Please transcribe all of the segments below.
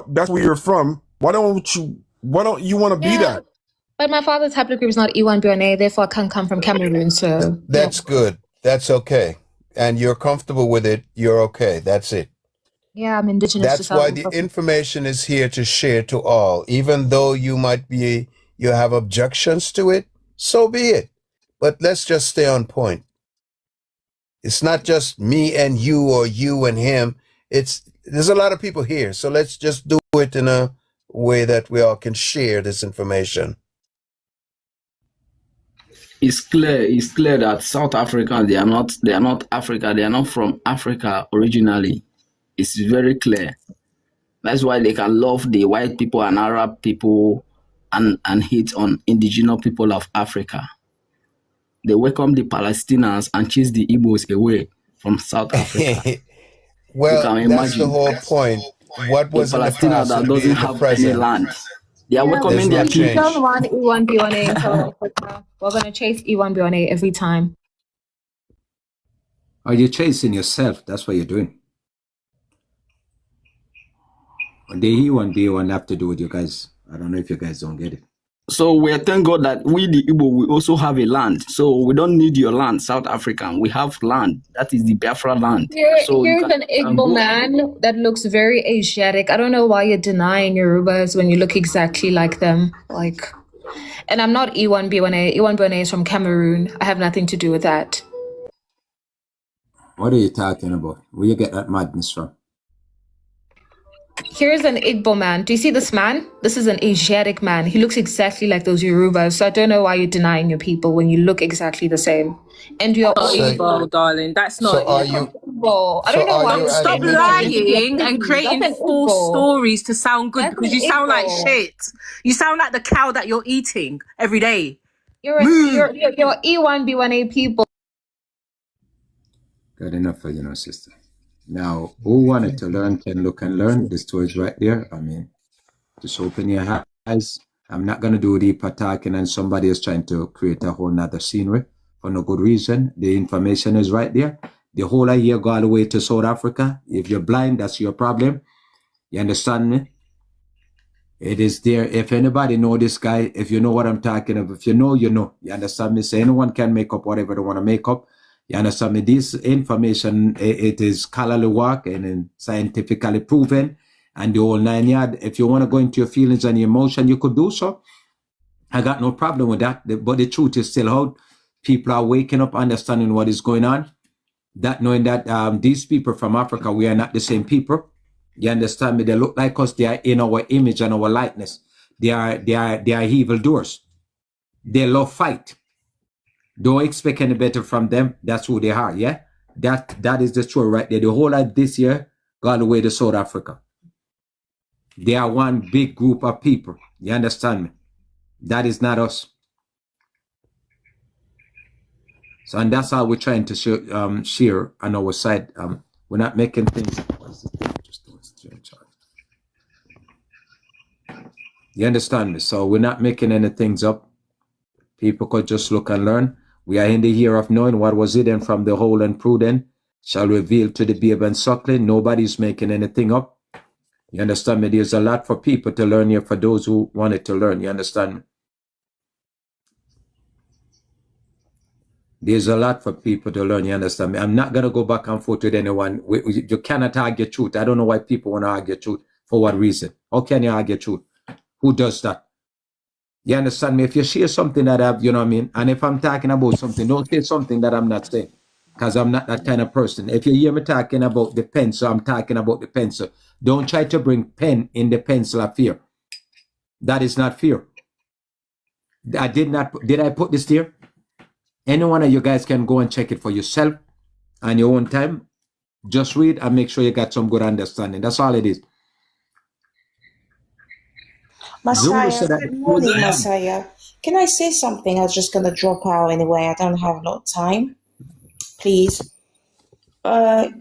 that's where you're from. Why don't you want to be that? But my father's haplogroup is not E1B1A, therefore I can't come from Cameroon. So That's good. That's okay. And you're comfortable with it. You're okay. That's it. Yeah, I'm indigenous to That's South why the Africa. information is here to share to all. Even though you have objections to it, so be it. But let's just stay on point. It's not just me and you or you and him. There's a lot of people here. So let's just do it in a way that we all can share this information. It's clear that South Africans, they are not Africa, they are not from Africa originally. It's very clear. That's why they can love the white people and Arab people and hate on indigenous people of Africa. They welcome the Palestinians and chase the Igbos away from South Africa. Well, that's the whole point. What was in the past that will be doesn't in the have present. any land. They are welcoming their people. We don't want E1B1A in South Africa. We're going to chase E1B1A every time. Are you chasing yourself? That's what you're doing. The E1B1 have to do with you guys. I don't know if you guys don't get it. So we thank God that we, the Igbo, we also have a land. So we don't need your land, South African. We have land. That is the Biafra land. Here's an Igbo man that looks very Asiatic. I don't know why you're denying Yorubas when you look exactly like them. And I'm not E1B1A. E1B1A is from Cameroon. I have nothing to do with that. What are you talking about? Where you get that madness from? Here's an Igbo man. Do you see this man? This is an Asiatic man. He looks exactly like those Yorubas. So I don't know why you're denying your people when you look exactly the same. And you're Igbo, darling. That's not Igbo. I don't know why. Stop lying and creating false stories to sound good because you sound like shit. You sound like the cow that you're eating every day. You're E1B1A people. Good enough for you, sister. Now, who wanted to learn can look and learn. The story's right there. I mean, just open your eyes. I'm not going to do deep attacking and somebody is trying to create a whole nother scenery for no good reason. The information is right there. The whole idea go all the way to South Africa. If you're blind, that's your problem. You understand me? It is there. If anybody know this guy, if you know what I'm talking about, if you know, you know. You understand me? So anyone can make up whatever they want to make up. You understand me? This information, it is scholarly work and scientifically proven and the whole 9 yards. If you want to go into your feelings and your emotion, you could do so. I got no problem with that. But the truth is still out. People are waking up, understanding what is going on. That knowing that these people from Africa, we are not the same people. You understand me? They look like us. They are in our image and our likeness. They are evildoers. They love fight. Don't expect any better from them. That's who they are, yeah? That is the truth right there. The whole of this year got away to South Africa. They are one big group of people. You understand me? That is not us. So, and that's how we're trying to share on our side. We're not making things. What is this thing? You understand me? So we're not making any things up. People could just look and learn. We are in the year of knowing what was hidden from the whole and prudent shall reveal to the babe and suckling. Nobody's making anything up. You understand me? There's a lot for people to learn here for those who wanted to learn. You understand me? There's a lot for people to learn. You understand me? I'm not going to go back and forth with anyone. You cannot argue truth. I don't know why people want to argue truth. For what reason? How can you argue truth? Who does that? You understand me? If you share something that I've, you know what I mean? And if I'm talking about something, don't say something that I'm not saying. Because I'm not that kind of person. If you hear me talking about the pencil, I'm talking about the pencil. Don't try to bring pen in the pencil of fear. That is not fear. Did I put this there? Any one of you guys can go and check it for yourself on your own time. Just read and make sure you got some good understanding. That's all it is. Messiah, good morning, Messiah. Can I say something? I was just going to drop out anyway. I don't have a lot of time. Please. Hi,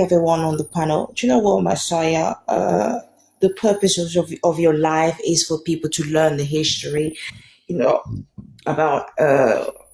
everyone on the panel. Do you know what, Messiah? The purpose of your life is for people to learn the history, about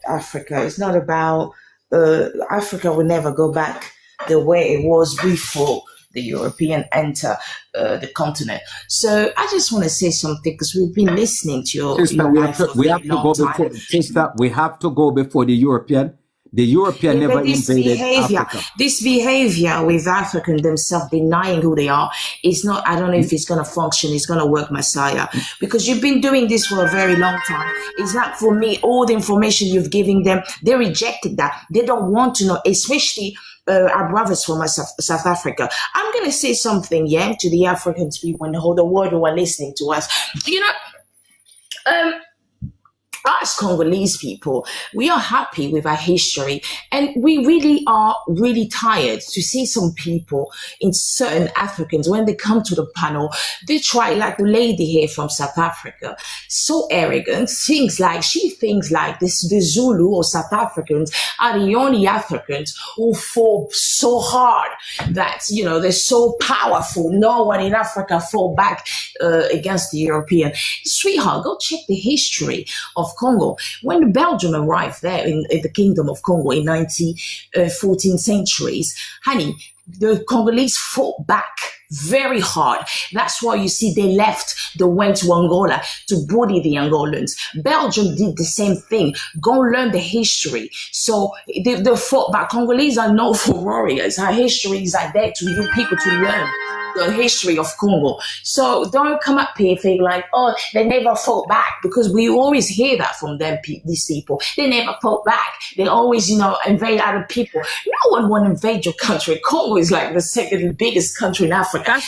Africa. It's not about Africa will never go back the way it was before. the European enter the continent. So I just want to say something because we've been listening to Sister, your life for a we very have to long go time. before, sister, we have to go before the European. The European Yeah, never but invaded Africa. this behavior with Africans themselves denying who they are, is not, I don't know if it's going to function, it's going to work, Messiah, because you've been doing this for a very long time. It's not for me, all the information you've given them, they rejected that. They don't want to know, especially our brothers from South Africa. I'm going to say something, to the African people and the whole world who are listening to us. Us Congolese people, we are happy with our history, and we really are really tired to see some people in certain Africans, when they come to the panel, they try, like the lady here from South Africa, so arrogant, she thinks like this, the Zulu or South Africans are the only Africans who fought so hard that, they're so powerful. No one in Africa fought back against the European. Sweetheart, go check the history of Congo. When Belgium arrived there in the Kingdom of Congo in 14th centuries, honey, the Congolese fought back very hard. That's why you see they left. They went to Angola to bully the Angolans. Belgium did the same thing. Go learn the history. So they fought back. Congolese are known for warriors. Our histories are there to you people to learn the history of Congo. So don't come up here thinking like, oh, they never fought back, because we always hear that from them, these people. They never fought back. They always, invade other people. No one want to invade your country. Congo is like the second biggest country in Africa.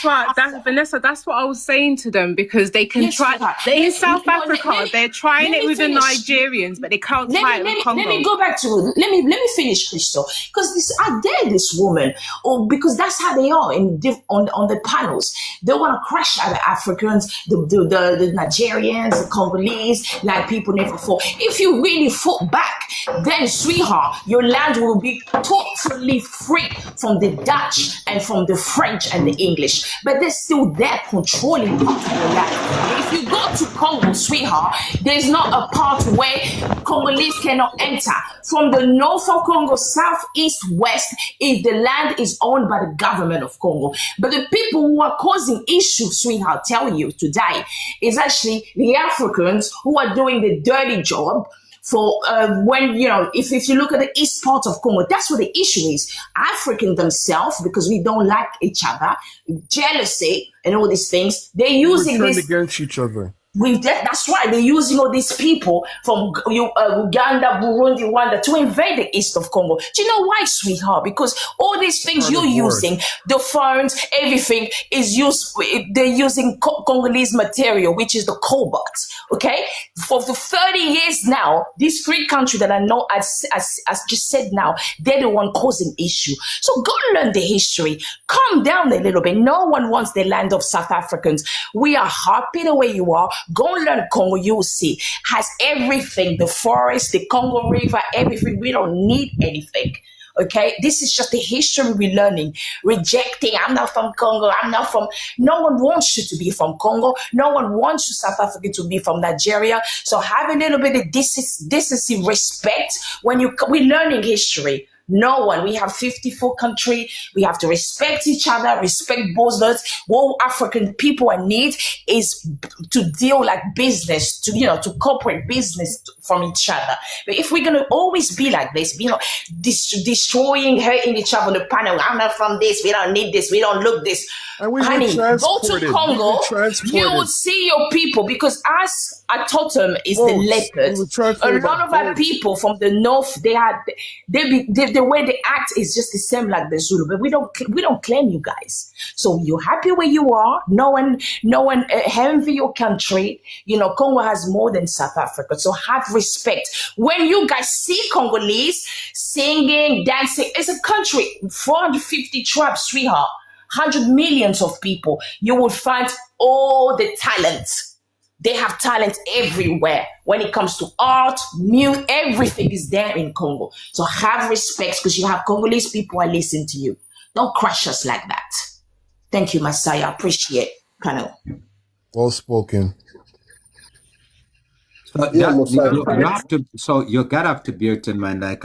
Vanessa, that's what I was saying to them, because they can try. They're in South Africa. They're trying it with the Nigerians, but they can't try it with Congo. Let me go back to let me finish, Crystal, because I dare this woman, or because that's how they are on the panels. They want to crush other Africans, the Nigerians, the Congolese, like people never fought. If you really fought back, then, sweetheart, your land will be totally free from the Dutch and from the French and the English. But they're still there controlling part of your land. If you go to Congo, sweetheart, there's not a part where Congolese cannot enter. From the north of Congo, south, east, west, if the land is owned by the government of Congo. But the people who are causing issues, sweetheart, tell you today, is actually the Africans who are doing the dirty job. For when, if you look at the east part of Congo, that's what the issue is. African themselves, because we don't like each other, jealousy and all these things, they're using this against each other. That's why they're using all these people from Uganda, Burundi, Rwanda to invade the east of Congo. Do you know why, sweetheart? Because all these things you're using, the phones, everything is used. They're using Congolese material, which is the cobalt. Okay, for the 30 years now, these three countries that I know, as just said now, they're the one causing issue. So go learn the history. Calm down a little bit. No one wants the land of South Africans. We are happy the way you are. Go learn Congo, you'll see. Has everything, the forest, the Congo River, everything. We don't need anything. Okay, this is just the history we're learning. Rejecting, I'm not from Congo, no one wants you to be from Congo. No one wants you, South Africa, to be from Nigeria. So have a little bit of decency, respect when we're learning history. No one. We have 54 countries. We have to respect each other, respect borders. What African people need is to deal like business, to corporate business from each other. But if we're going to always be like this, destroying, hurting each other on the panel, I'm not from this, we don't need this, we don't look this. Honey, go to Congo, you will see your people, because us, a totem is the leopard. A lot of our people from the north, the way they act is just the same like the Zulu, but we don't claim you guys. So you're happy where you are. No one envy your country. Congo has more than South Africa, so have respect. When you guys see Congolese singing, dancing, it's a country, 450 tribes, sweetheart, 100 millions of people. You will find all the talent. They have talent everywhere. When it comes to art, music, everything is there in Congo. So have respect, because you have Congolese people who listen to you. Don't crush us like that. Thank you, Messiah. Appreciate panel. Well spoken. So you gotta have to bear it in mind, like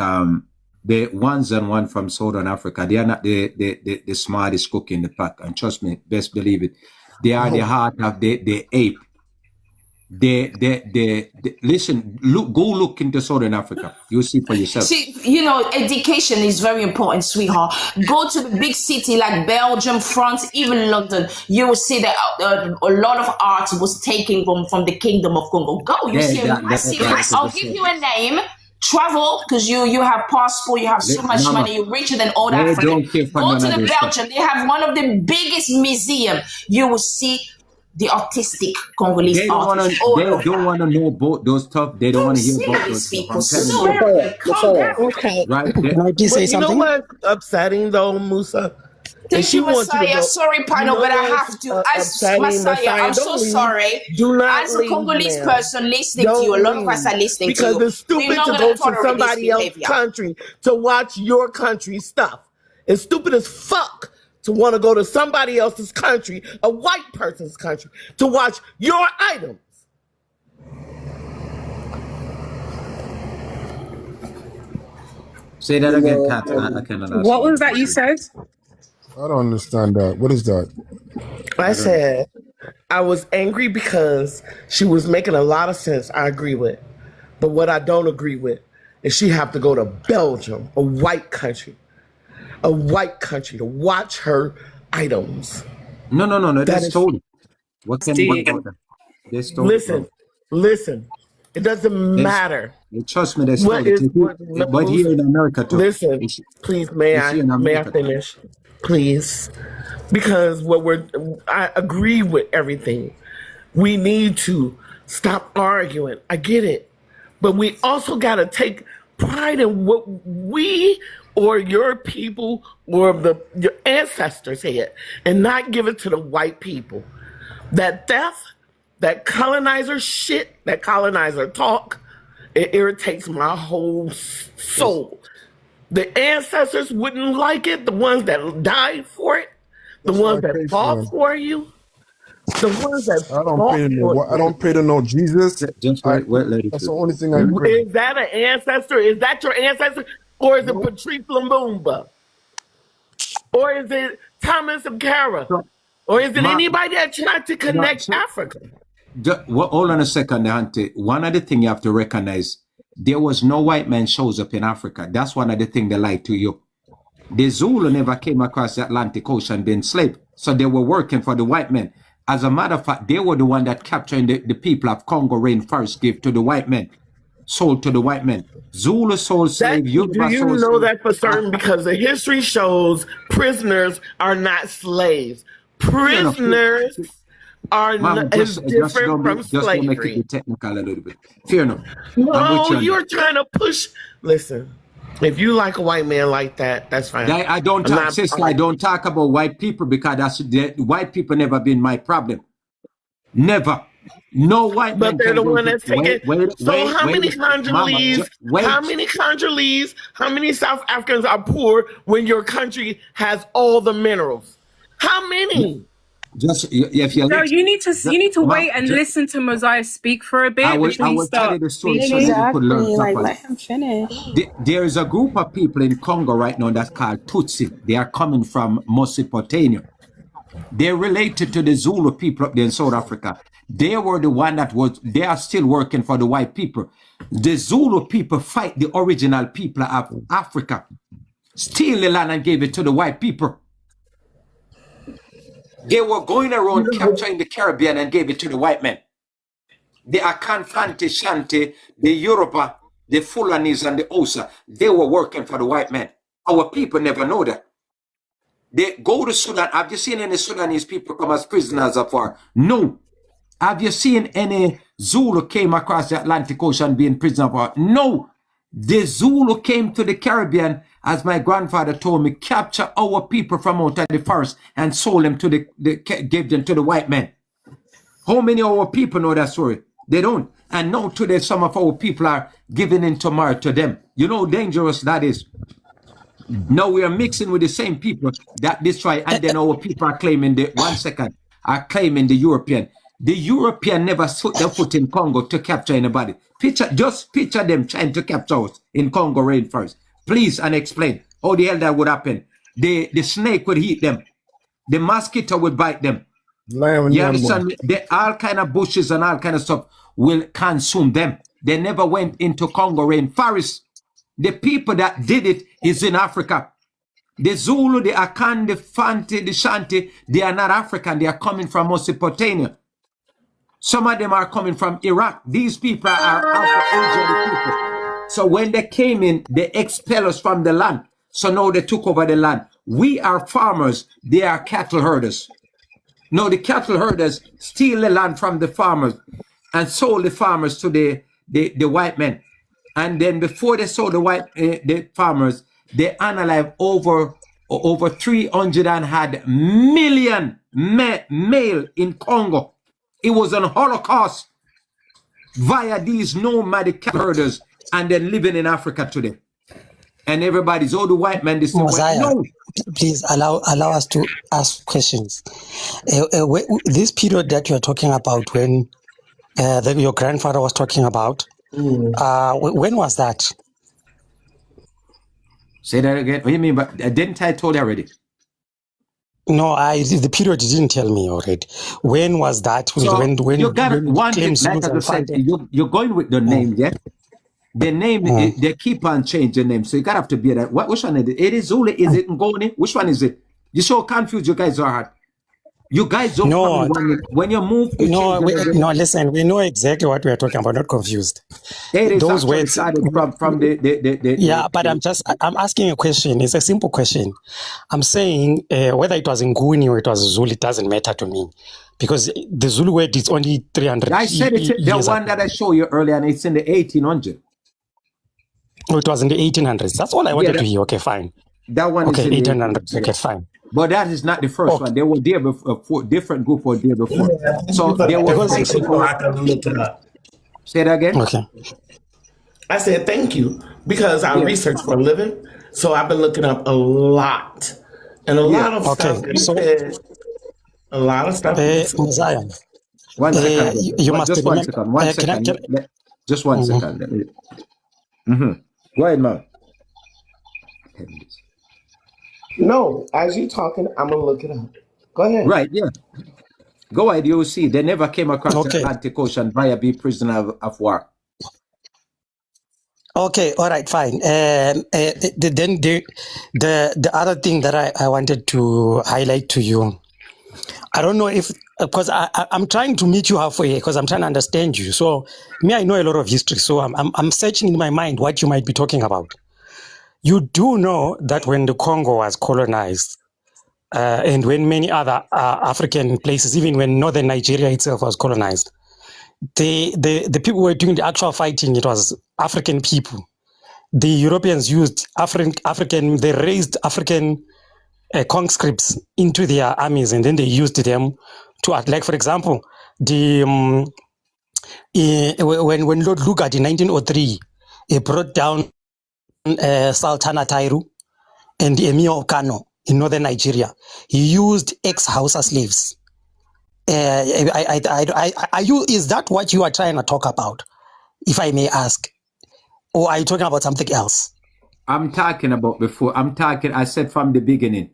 the ones and one from Southern Africa, they are not the smartest cook in the pack. And trust me, best believe it. They are the heart of the ape. Listen, go look into Southern Africa. You'll see for yourself. See, education is very important, sweetheart. Go to the big city like Belgium, France, even London. You will see that a lot of art was taken from the Kingdom of Congo. Go, you see. I'll give you a name. Travel, because you have passport, you have so much money, you're richer than all that. Go to the Belgium. They have one of the biggest museums. You will see the artistic Congolese artists. They don't want to know about those stuff. They don't want to hear about those people. Okay. Right? Can I just say something? You know what's upsetting though, Musa? Thank you, Messiah. Sorry, Pano, but I have to. As Messiah, I'm so sorry. Do not as a Congolese person listening to you, a lot of us are listening because to you. It's stupid to go to somebody else's country to watch your country stuff. It's stupid as fuck to want to go to somebody else's country, a white person's country, to watch your items. Say that again, Kat. I cannot understand. What was that you said? I don't understand that. What is that? I said I was angry because she was making a lot of sense. I agree with. But what I don't agree with is she have to go to Belgium, a white country to watch her items. No. They stole it. What can you do about that? They stole it. Listen. It doesn't matter. Trust me, they stole it. But here in America too. Listen, please, may I finish? Please. Because I agree with everything. We need to stop arguing. I get it. But we also got to take pride in what we or your people or your ancestors had and not give it to the white people. That theft, that colonizer shit, that colonizer talk, it irritates my whole soul. The ancestors wouldn't like it, the ones that died for it, the ones that fought for you, the ones that I don't pray to no Jesus. Just wait, lady. That's the only thing I pray. Is that an ancestor? Is that your ancestor? Or is it Patrice Lumumba? Or is it Thomas Sankara? Or is it anybody that tried to connect Africa? Hold on a second, Auntie. One of the things you have to recognize, there was no white man shows up in Africa. That's one of the things they lied to you. The Zulu never came across the Atlantic Ocean being enslaved. So they were working for the white men. As a matter of fact, they were the one that captured the people of Congo rainforest, gave to the white men, sold to the white men. Zulu sold slave. Do you know that for certain? Because the history shows prisoners are not slaves. Prisoners are different from slavery. Just don't make it technical a little bit. Fair enough. No, you're trying to push. Listen, if you like a white man like that, that's fine. I don't talk about white people because white people never been my problem. Never. No white man. But they're the one that's taking. How many Congolese, how many South Africans are poor when your country has all the minerals? How many? You need to wait and listen to Mosiah speak for a bit. I will tell you the story so you could learn. Let him finish. There is a group of people in Congo right now that's called Tutsi. They are coming from Mesopotamia. They're related to the Zulu people up there in South Africa. They were the one they are still working for the white people. The Zulu people fight the original people of Africa, steal the land and gave it to the white people. They were going around capturing the Caribbean and gave it to the white men. The Akan, Fanti, Shanti, the Yoruba, the Fulanis, and the Osa, they were working for the white men. Our people never know that. They go to Sudan. Have you seen any Sudanese people come as prisoners of war? No. Have you seen any Zulu came across the Atlantic Ocean being prisoner of war? No. The Zulu came to the Caribbean, as my grandfather told me, capture our people from out of the forest and sold them to gave them to the white men. How many of our people know that story? They don't. And now today, some of our people are giving in tomorrow to them. You know how dangerous that is. Now we are mixing with the same people that destroy, and then our people are claiming the European. The European never put their foot in Congo to capture anybody. Just picture them trying to capture us in Congo rainforest. please, and explain how the hell that would happen. The snake would eat them. The mosquito would bite them. You understand? All kind of bushes and all kind of stuff will consume them. They never went into Congo rainforest. The people that did it is in Africa. The Zulu, the Akan, the Fanti, the Shanti, they are not African. They are coming from Mesopotamia. Some of them are coming from Iraq. These people are Afro-Asian people. So when they came in, they expelled us from the land. So now they took over the land. We are farmers. They are cattle herders. No, the cattle herders steal the land from the farmers and sold the farmers to the white men. And then before they sold the farmers, they analyzed over 300 million male in Congo. It was an Holocaust via these nomadic cattle herders and then living in Africa today. And everybody's all the white men. Mosiah, no. Please allow us to ask questions. This period that you're talking about, when your grandfather was talking about, when was that? Say that again. What do you mean? But didn't I told you already? No, the period you didn't tell me already. When was that? So when you got one thing, like I said, you're going with the name, yeah? The name, they keep on changing names, so you gotta have to be that. Which one is it? It is Zulu, is it Ngoni? Which one is it? You're so confused, you guys are. You guys don't know when you move. Listen, we know exactly what we are talking about, not confused. It is those words started from the but I'm asking a question. It's a simple question. I'm saying whether it was Nguni or it was Zulu, it doesn't matter to me. Because the Zulu word is only 300 I said it's the one that I showed you earlier, and it's in the 1800s. Oh, it was in the 1800s. That's all I wanted to hear. Okay, fine. That one is in 1800s. Okay, fine. But that is not the first one. They were there before. Different group were there before. So they were fighting for. Say that again. Okay. I said thank you because I research for a living, so I've been looking up a lot, and a lot of stuff. A lot of stuff. Mosiah. One second. You must just one second. 1 second. Just 1 second. Go ahead, man. No, as you're talking, I'm gonna look it up. Go ahead. Right, yeah. Go ahead, you'll see. They never came across the Atlantic Ocean via be prisoner of war. Okay, all right, fine. Then the other thing that I wanted to highlight to you, I don't know if, because I'm trying to meet you halfway because I'm trying to understand you. So me, I know a lot of history, so I'm searching in my mind what you might be talking about. You do know that when the Congo was colonized, and when many other African places, even when northern Nigeria itself was colonized, the people who were doing the actual fighting, it was African people. The Europeans used they raised African conscripts into their armies, and then they used them to act. Like, for example, when Lord Lugard in 1903, he brought down Sultana Tairu and the Emir of Kano in northern Nigeria. He used ex-Hausa slaves. Is that what you are trying to talk about, if I may ask? Or are you talking about something else? I'm talking about before. I said from the beginning,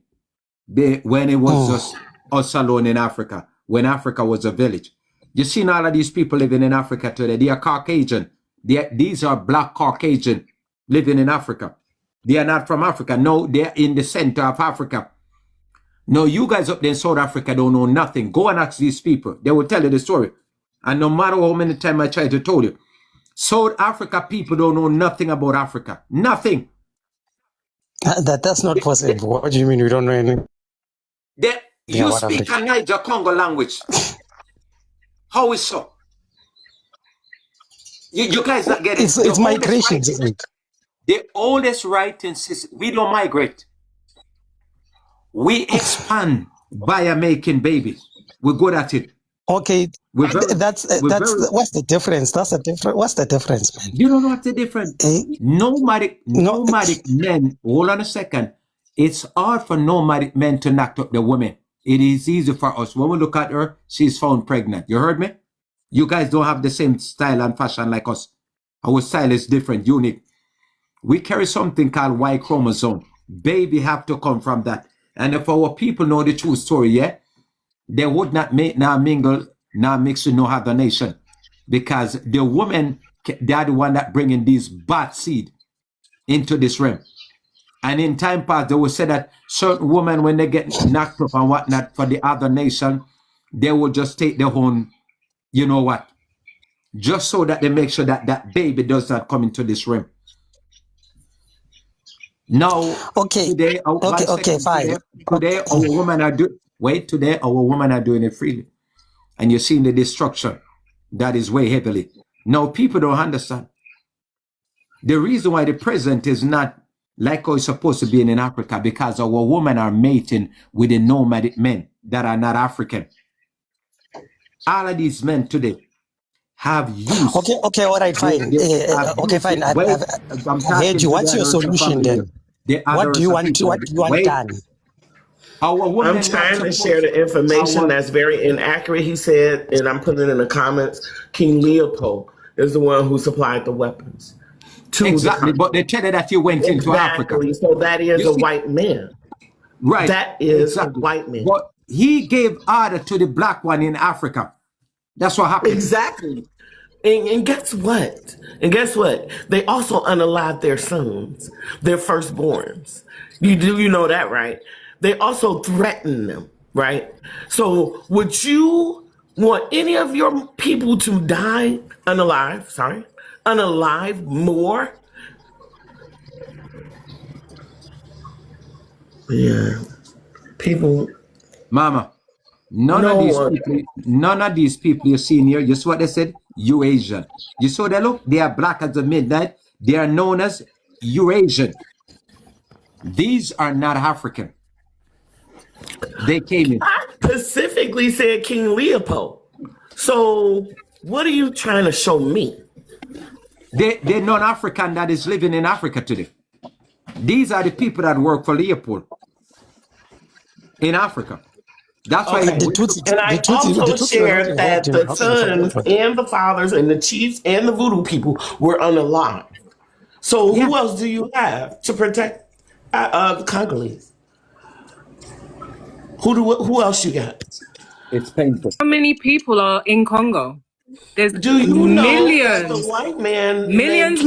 when it was just us alone in Africa, when Africa was a village. You see all of these people living in Africa today, they are Caucasian. These are black Caucasian living in Africa. They are not from Africa. No, they're in the center of Africa. No, you guys up there in South Africa don't know nothing. Go and ask these people. They will tell you the story. And no matter how many times I try to tell you, South Africa people don't know nothing about Africa. Nothing. That's not possible. What do you mean you don't know anything? You speak a Niger Congo language. How is so? You guys not getting it. It's migration, isn't it? The oldest writing system, we don't migrate. We expand via making babies. We're good at it. Okay, what's the difference? What's the difference, man? You don't know what's the difference. Nomadic men. Hold on a second. It's hard for nomadic men to knock up the women. It is easy for us. When we look at her, she's found pregnant. You heard me? You guys don't have the same style and fashion like us. Our style is different, unique. We carry something called Y chromosome. Baby have to come from that. And if our people know the true story, yeah, they would not make now mingle, now mix with no other nation. Because the women, they are the one that bringing these bad seed into this realm. And in time past, they will say that certain women, when they get knocked up and whatnot for the other nation, they will just take their own, you know what, just so that they make sure that that baby does not come into this realm. Now, Okay. Today, Fine. Today, our women are today our women are doing it freely. And you're seeing the destruction that is way heavily. Now, people don't understand. The reason why the president is not like how it's supposed to be in Africa, because our women are mating with the nomadic men that are not African. All of these men today have used. Okay, all right, fine. Okay, fine. I've heard you. What's your solution then? What do you want done? I'm trying to share the information that's very inaccurate, he said, and I'm putting it in the comments. King Leopold is the one who supplied the weapons. Exactly, but they tell you that you went into Africa. So that is a white man. Right. That is a white man. But he gave order to the black one in Africa. That's what happened. Exactly. And guess what? They also unalived their sons, their firstborns. You know that, right? They also threatened them, right? So would you want any of your people to die unalive more? Yeah. People. Mama, none of these people you see here, you see what they said? Eurasian. You saw that look? They are black as the midnight. They are known as Eurasian. These are not African. They came in. I specifically said King Leopold. So what are you trying to show me? They're non-African that is living in Africa today. These are the people that work for Leopold in Africa. That's why. And I also shared that the sons and the fathers and the chiefs and the voodoo people were unalive. So who else do you have to protect the Congolese? Who else you got? It's painful. How many people are in Congo? There's millions. The white man millions.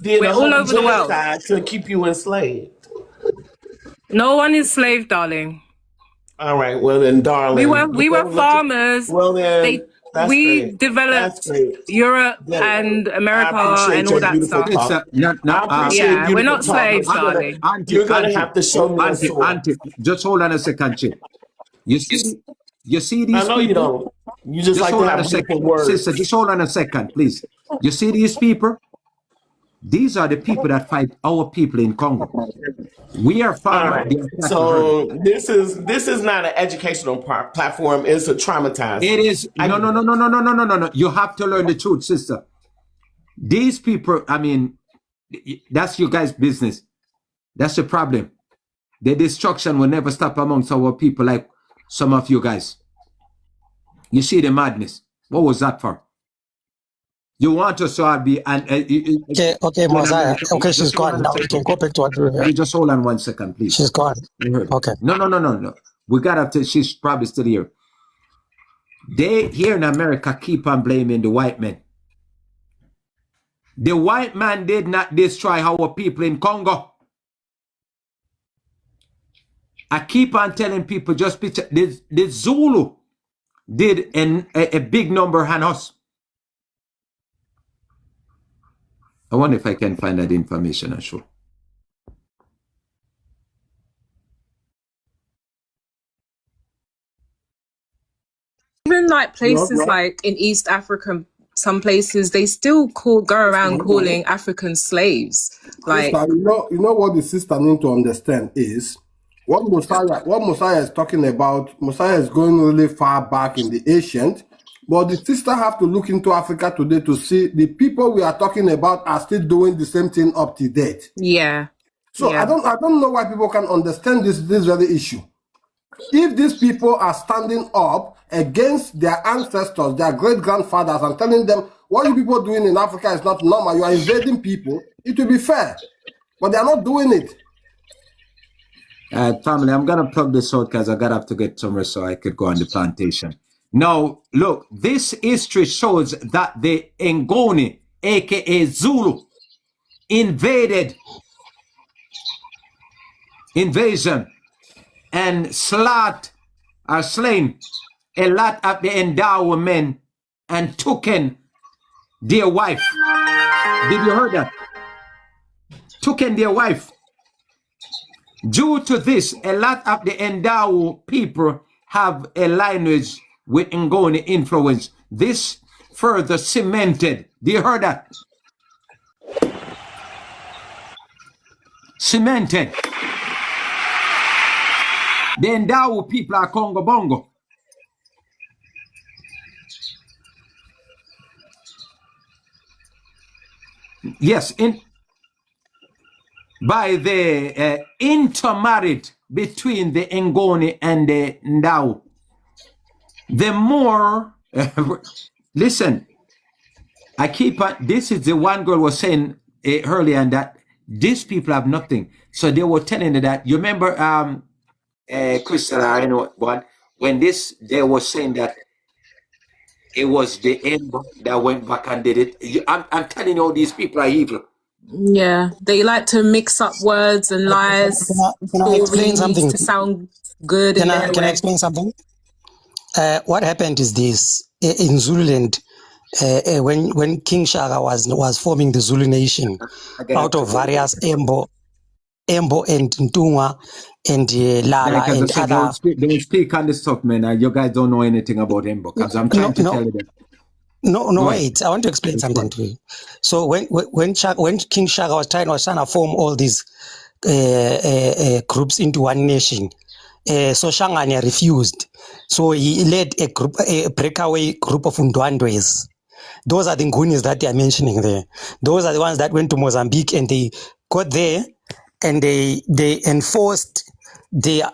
Did We're all over the world to keep you enslaved. No one is slave, darling. All right, well then, darling. We were farmers. Well then, we developed Europe and America and all that stuff. We're not slaves, darling. You're gonna have to show me. Auntie, just hold on a second, chick. You see these people? I know you don't. You just like to have beautiful words. Sister, just hold on a second, please. You see these people? These are the people that fight our people in Congo. We are farmers. Right. So this is not an educational platform. It's a traumatizing. It is. No. You have to learn the truth, sister. These people, I mean, that's your guys' business. That's the problem. The destruction will never stop amongst our people like some of you guys. You see the madness. What was that for? You want us to all be okay, Mosiah. Okay, she's gone now. We can go back to what we were. Just hold on 1 second, please. She's gone. Okay. No. We got to. She's probably still here. They here in America keep on blaming the white men. The white man did not destroy our people in Congo. I keep on telling people, just picture the Zulu did a big number on us. I wonder if I can find that information and show. Even like places like in East Africa, some places they still go around calling Africans slaves. Like, sister, you know what the sister need to understand is what Mosiah is talking about. Mosiah is going really far back in the ancient. But the sister have to look into Africa today to see the people we are talking about are still doing the same thing up to date. Yeah. So I don't know why people can understand this very issue. If these people are standing up against their ancestors, their great grandfathers, and telling them what you people doing in Africa is not normal, you are invading people, it will be fair. But they are not doing it. Family, I'm going to plug this out because I got to have to get somewhere so I could go on the plantation. Now, look, this history shows that the Ngoni, aka Zulu, invasion, and slain a lot of the Ndawo men and taken their wife. Did you hear that? Taken their wife. Due to this, a lot of the Ndawo people have a lineage with Ngoni influence. This further cemented. Do you hear that? Cemented. The Ndawo people are Congo Bongo. Yes, by the intermarriage between the Ngoni and the Ndau. The more, listen, I keep, this is the one girl was saying earlier, and that these people have nothing. So they were telling her that, you remember, Crystal, I know what, when they were saying that it was the Ember that went back and did it. I'm telling you, all these people are evil. Yeah, they like to mix up words and lies. Can I explain something to sound good? Can I explain something? What happened is this: in Zululand, when King Shaka was forming the Zulu nation out of various Embo and Ntunga and Lala and other. Don't speak on this stuff, man. You guys don't know anything about Embo because I'm trying to tell you that. No, wait. I want to explain something to you. So when King Shaka was trying to form all these groups into one nation, so Shangani refused. So he led a breakaway group of Ndwandwes. Those are the Ngunis that they are mentioning there. Those are the ones that went to Mozambique and they got there and they enforced their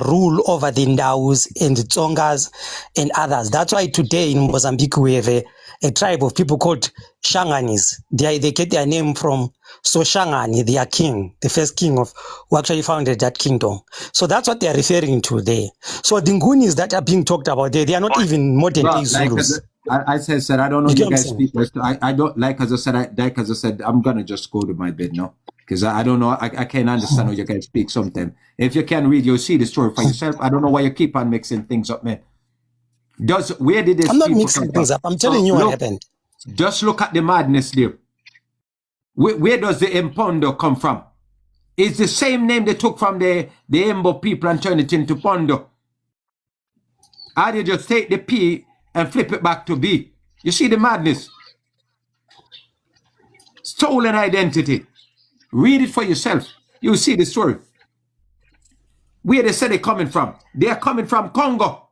rule over the Ndaus and the Tsongas and others. That's why today in Mozambique we have a tribe of people called Shanganis. They get their name from Shangani, their king, the first king who actually founded that kingdom. So that's what they are referring to there. So the Ngunis that are being talked about there, they are not even modern day Zulus. I said, I don't know you guys speak. I don't, like as I said, I'm going to just go to my bed now. Because I don't know, I can't understand how you guys speak sometimes. If you can read, you'll see the story for yourself. I don't know why you keep on mixing things up, man. Where did this? I'm not mixing things up. I'm telling you what happened. Just look at the madness there. Where does the Mpondo come from? It's the same name they took from the Embo people and turned it into Pondo. How do you just take the P and flip it back to B? You see the madness? Stolen identity. Read it for yourself. You'll see the story. Where they say they're coming from. They are coming from Congo.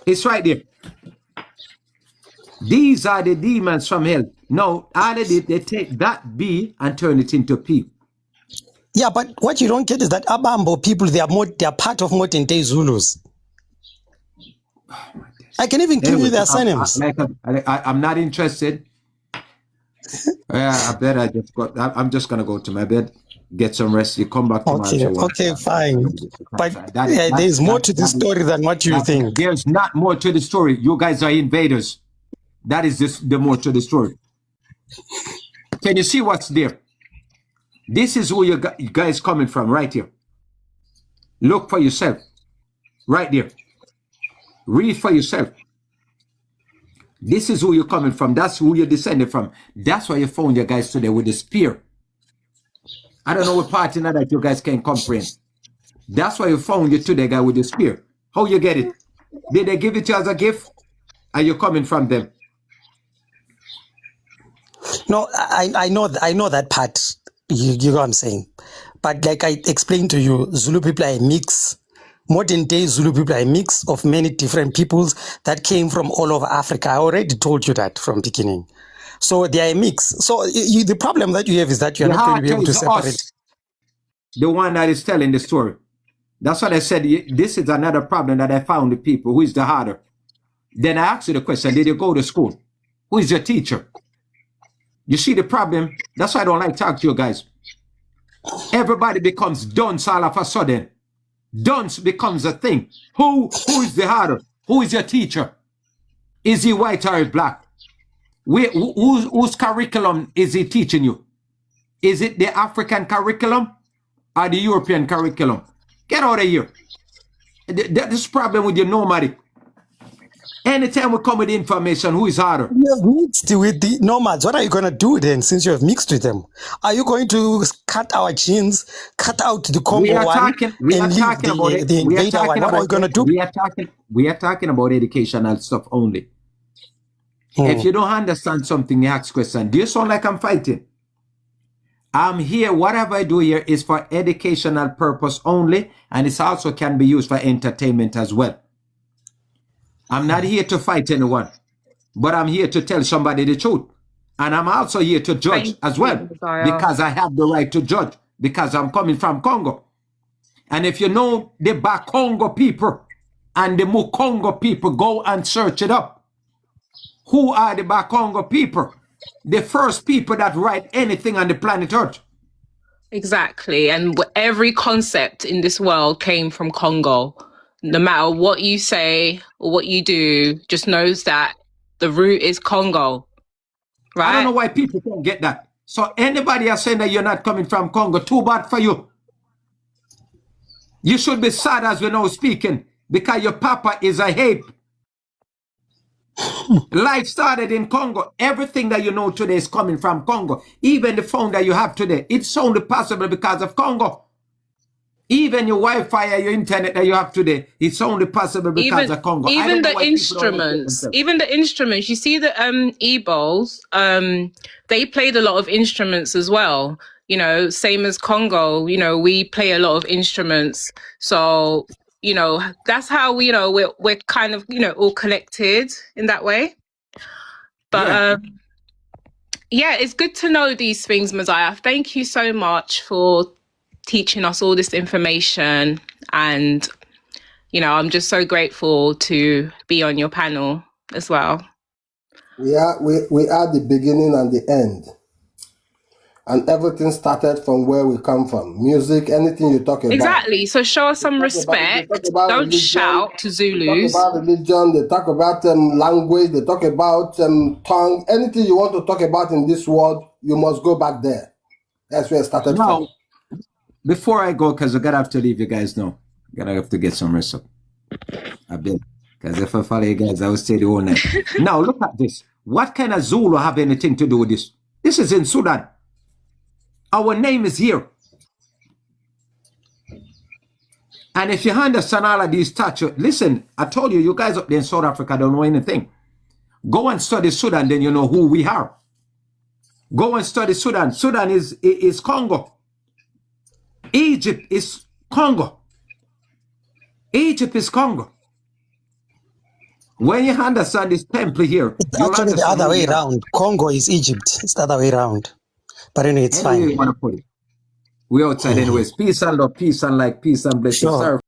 It's right there. These are the demons from hell. No, all they did, they take that B and turn it into P. Yeah, but what you don't get is that Abambo people, they are part of modern day Zulus. I can even give you their surnames. I'm not interested. I bet I'm just gonna go to my bed, get some rest. You come back tomorrow. Okay, fine. But there's more to the story than what you think. There's not more to the story. You guys are invaders. That is the more to the story. Can you see what's there? This is who you guys coming from right here. Look for yourself. Right there. Read for yourself. This is who you're coming from. That's who you're descended from. That's why you found your guys today with the spear. I don't know what part in that you guys can comprehend. That's why you found you today, guy, with the spear. How you get it? Did they give it to you as a gift? Are you coming from them? No, I know that part. You know what I'm saying. But like I explained to you, Zulu people are a mix. Modern day Zulu people are a mix of many different peoples that came from all over Africa. I already told you that from beginning. So they are a mix. So the problem that you have is that you are not going to be able to separate. The one that is telling the story. That's what I said. This is another problem that I found with people. Who is the harder? Then I asked you the question, did you go to school? Who is your teacher? You see the problem? That's why I don't like talk to you guys. Everybody becomes dunce all of a sudden. Dunce becomes a thing. Who is the harder? Who is your teacher? Is he white or black? Whose curriculum is he teaching you? Is it the African curriculum or the European curriculum? Get out of here. This problem with your nomadic. Anytime we come with information, who is harder? You have mixed with the nomads. What are you going to do then, since you have mixed with them? Are you going to cut our genes, cut out the Congo one, and leave the invader one? What are you going to do? We are talking about educational stuff only. If you don't understand something, you ask questions. Do you sound like I'm fighting? I'm here. Whatever I do here is for educational purpose only, and it also can be used for entertainment as well. I'm not here to fight anyone, but I'm here to tell somebody the truth. And I'm also here to judge as well, because I have the right to judge, because I'm coming from Congo. And if you know the Bakongo people and the Mukongo people, go and search it up. Who are the Bakongo people? The first people that write anything on the planet Earth. Exactly. And every concept in this world came from Congo. No matter what you say or what you do, just knows that the root is Congo. Right? I don't know why people don't get that. So anybody are saying that you're not coming from Congo, too bad for you. You should be sad as we're now speaking, because your papa is a ape. Life started in Congo. Everything that you know today is coming from Congo. Even the phone that you have today, it's only possible because of Congo. Even your Wi-Fi and your internet that you have today, it's only possible because of Congo. Even the instruments, you see the Igbos, they played a lot of instruments as well. You know, same as Congo, you know, we play a lot of instruments. So, you know, that's how we, you know, we're kind of, you know, all connected in that way. But yeah, it's good to know these things, Messiah. Thank you so much for teaching us all this information, and you know, I'm just so grateful to be on your panel as well. We are the beginning and the end, and everything started from where we come from. Music, anything you talk about. Exactly. So show us some respect. Don't religion, shout to Zulus. They talk about religion. They talk about language. They talk about tongue. Anything you want to talk about in this world, you must go back there. That's where it started from. Before I go, because I gotta have to leave, you guys know. I gotta have to get some rest up. I've been, because if I follow you guys, I will stay the whole night. Now look at this. What kind of Zulu have anything to do with this? This is in Sudan. Our name is here. And if you understand all of these statues, listen, I told you, you guys up there in South Africa don't know anything. Go and study Sudan, then you know who we are. Go and study Sudan. Sudan is Congo. Egypt is Congo. Egypt is Congo. When you understand this temple here, it's actually the other way around. Congo is Egypt. It's the other way around. But anyway, it's fine. We outside anyways. Peace and love, peace and like, peace and blessings. Sure.